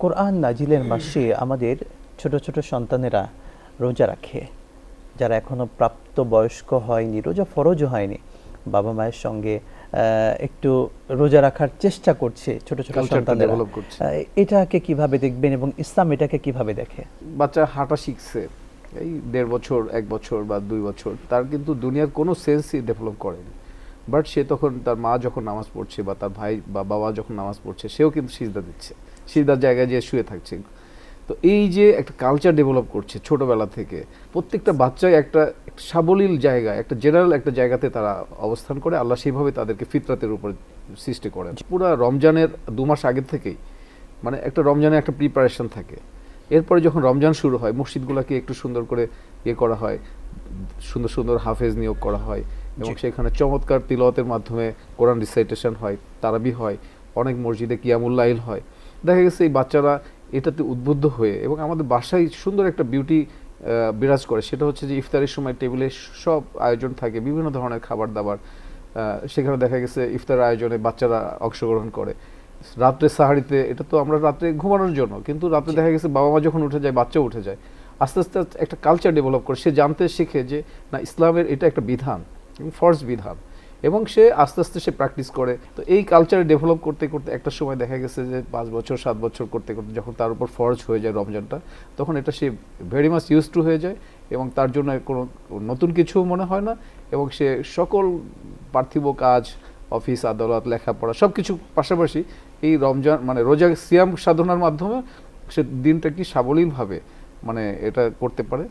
কোরআন নাজিলের মাসে আমাদের ছোট ছোট সন্তানেরা রোজা রাখে, যারা এখনো প্রাপ্ত বয়স্ক হয়নি, রোজা ফরজও হয়নি, বাবা মায়ের সঙ্গে একটু রোজা রাখার চেষ্টা করছে ছোট ছোট কালচারটা সন্তানেরা। ডেভেলপ করছে। এটাকে কিভাবে দেখবেন এবং ইসলাম এটাকে কিভাবে দেখে? বাচ্চা হাঁটা শিখছে এই 1.5 বছর 1 বছর বা 2 বছর, তার কিন্তু দুনিয়ার কোনো সেন্সই ডেভেলপ করেনি। বাট সে তখন তার মা যখন নামাজ পড়ছে বা তার ভাই বা বাবা যখন নামাজ পড়ছে, সেও কিন্তু সিজদা দিচ্ছে, সিজদার জায়গায় যেয়ে শুয়ে থাকছে। তো এই যে একটা কালচার ডেভেলপ করছে ছোটবেলা থেকে, প্রত্যেকটা বাচ্চাই একটা সাবলীল জায়গা, একটা জেনারেল একটা জায়গাতে তারা অবস্থান করে। আল্লাহ সেইভাবে তাদেরকে ফিতরাতের উপর সৃষ্টি করেন। পুরো রমজানের 2 মাস আগে থেকেই মানে একটা রমজানের একটা প্রিপারেশন থাকে। এরপরে যখন রমজান শুরু হয়, মসজিদগুলোকে একটু সুন্দর করে করা হয়, সুন্দর সুন্দর হাফেজ নিয়োগ করা হয় এবং সেখানে চমৎকার তিলাওয়াতের মাধ্যমে কোরআন রিসাইটেশন হয়, তারাবি হয়, অনেক মসজিদে কিয়ামুল লাইল হয়। দেখা গেছে এই বাচ্চারা এটাতে উদ্বুদ্ধ হয়ে, এবং আমাদের বাসায় সুন্দর একটা বিউটি বিরাজ করে, সেটা হচ্ছে যে ইফতারের সময় টেবিলে সব আয়োজন থাকে, বিভিন্ন ধরনের খাবার দাবার। সেখানে দেখা গেছে ইফতার আয়োজনে বাচ্চারা অংশগ্রহণ করে। রাত্রে সাহারিতে, এটা তো আমরা রাত্রে ঘুমানোর জন্য, কিন্তু রাত্রে দেখা গেছে বাবা মা যখন উঠে যায়, বাচ্চা উঠে যায়, আস্তে আস্তে একটা কালচার ডেভেলপ করে। সে জানতে শিখে যে না, ইসলামের এটা একটা বিধান এবং ফরজ বিধান, এবং সে আস্তে আস্তে সে প্র্যাকটিস করে। তো এই কালচারে ডেভেলপ করতে করতে একটা সময় দেখা গেছে যে 5 বছর 7 বছর করতে করতে যখন তার উপর ফরজ হয়ে যায় রমজানটা, তখন এটা সে ভেরি মাচ ইউজ টু হয়ে যায় এবং তার জন্য কোনো নতুন কিছু মনে হয় না, এবং সে সকল পার্থিব কাজ, অফিস আদালত, লেখাপড়া সব কিছু পাশাপাশি এই রমজান মানে রোজা সিয়াম সাধনার মাধ্যমে সে দিনটা কি সাবলীলভাবে মানে এটা করতে পারে।